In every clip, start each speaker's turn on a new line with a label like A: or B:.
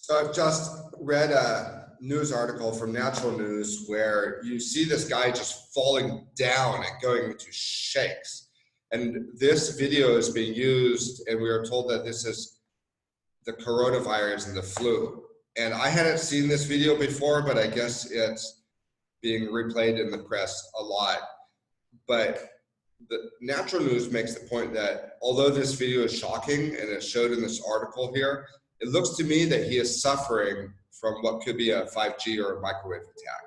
A: So I've just read a news article from Natural News where you see this guy just falling down and going into shakes. And this video is being used, and we are told that this is the coronavirus and the flu. And I hadn't seen this video before, but I guess it's being replayed in the press a lot. But the Natural News makes the point that although this video is shocking and it's showed in this article here, it looks to me that he is suffering from what could be a 5G or a microwave attack.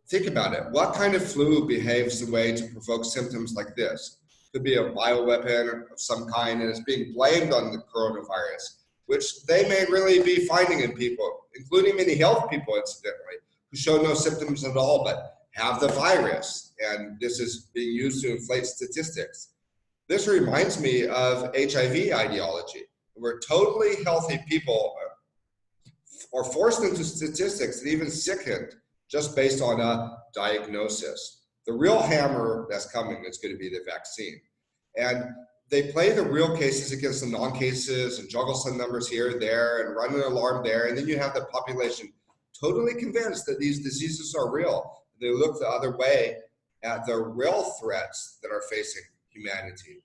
A: Think about it. What kind of flu behaves the way to provoke symptoms like this? Could be a bioweapon of some kind, and it's being blamed on the coronavirus, which they may really be finding in people, including many health people, incidentally, who show no symptoms at all but have the virus. And this is being used to inflate statistics. This reminds me of HIV ideology, where totally healthy people are forced into statistics and even sickened just based on a diagnosis. The real hammer that's coming is going to be the vaccine. And they play the real cases against the non-cases and juggle some numbers here and there and run an alarm there. And then you have the population totally convinced that these diseases are real. They look the other way at the real threats that are facing humanity.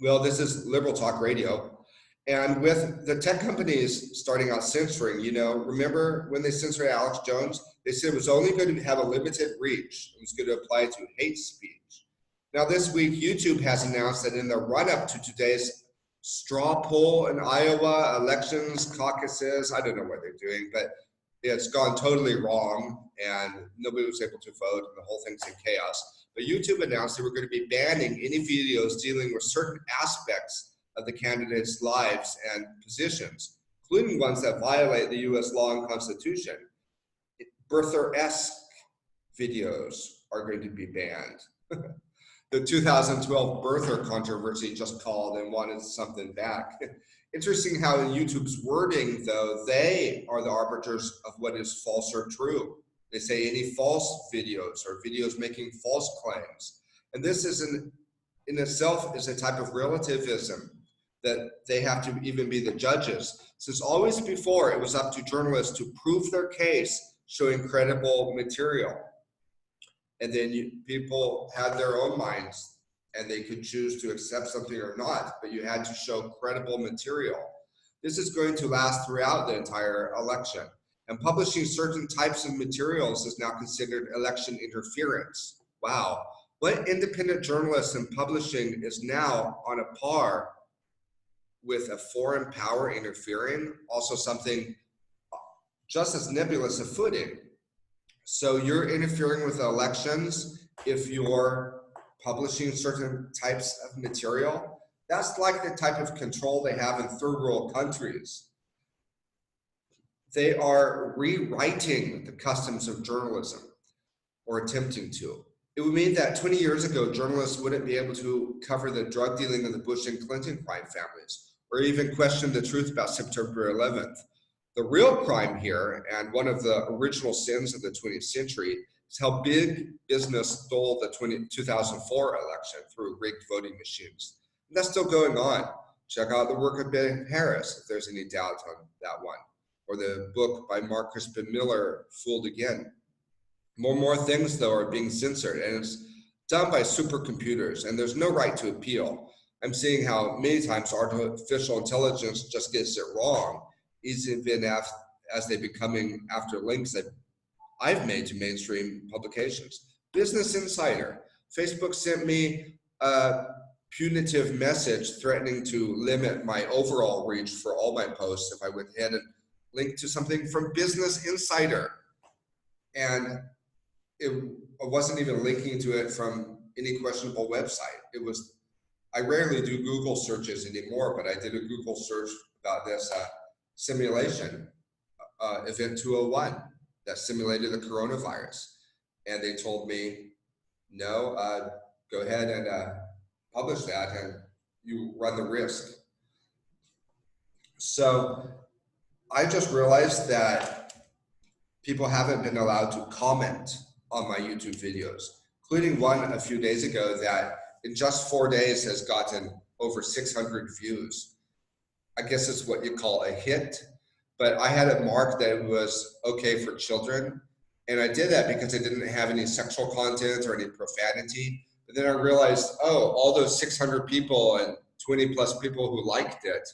A: Well, this is Liberal Talk Radio. And with the tech companies starting out censoring, remember when they censored Alex Jones? They said it was only going to have a limited reach. It was going to apply to hate speech. Now this week, YouTube has announced that in the run-up to today's straw poll in Iowa, elections, caucuses, I don't know what they're doing, but it's gone totally wrong and nobody was able to vote and the whole thing's in chaos. But YouTube announced they were going to be banning any videos dealing with certain aspects of the candidates' lives and positions, including ones that violate the US law and Constitution. Birther-esque videos are going to be banned. The 2012 birther controversy just called and wanted something back. Interesting how in YouTube's wording, though, they are the arbiters of what is false or true. They say any false videos or videos making false claims. And this is in itself is a type of relativism that they have to even be the judges. Since always before, it was up to journalists to prove their case showing credible material. And then people had their own minds and they could choose to accept something or not, but you had to show credible material. This is going to last throughout the entire election. And publishing certain types of materials is now considered election interference. Wow. What independent journalists in publishing is now on a par with a foreign power interfering, also something just as nebulous as footing. So you're interfering with elections if you're publishing certain types of material. That's like the type of control they have in third world countries. They are rewriting the customs of journalism, or attempting to. It would mean that 20 years ago, journalists wouldn't be able to cover the drug dealing of the Bush and Clinton crime families, or even question the truth about September 11th. The real crime here, and one of the original sins of the 20th century, is how big business stole the 2004 election through rigged voting machines. And that's still going on. Check out the work of Ben Harris, if there's any doubt on that one, or the book by Mark Crispin Miller, Fooled Again. More things, though, are being censored, and it's done by supercomputers, and there's no right to appeal. I'm seeing how many times artificial intelligence just gets it wrong, even as they've been coming after links that I've made to mainstream publications. Business Insider. Facebook sent me a punitive message threatening to limit my overall reach for all my posts if I went ahead and linked to something from Business Insider. And I wasn't even linking to it from any questionable website. I rarely do Google searches anymore, but I did a Google search about this simulation, Event 201, that simulated the coronavirus. And they told me, no, go ahead and publish that and you run the risk. So I just realized that people haven't been allowed to comment on my YouTube videos, including one a few days ago that in just 4 days has gotten over 600 views. I guess it's what you call a hit, but I had it marked that it was okay for children. And I did that because it didn't have any sexual content or any profanity. But then I realized, oh, all those 600 people and 20 plus people who liked it,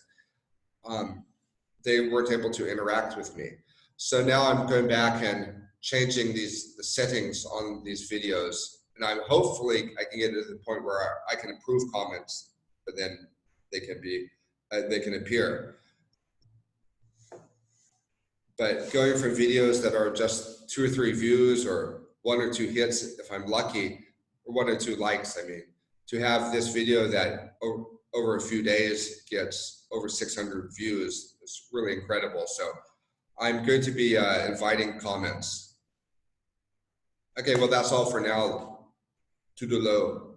A: they weren't able to interact with me. So now I'm going back and changing the settings on these videos, and I'm hopefully I can get to the point where I can approve comments, but then they can appear. But going from videos that are just 2 or 3 views or 1 or 2 hits, if I'm lucky, or 1 or 2 likes, I mean, to have this video that over a few days gets over 600 views is really incredible. So I'm going to be inviting comments. Okay, well, that's all for now. Toodaloo.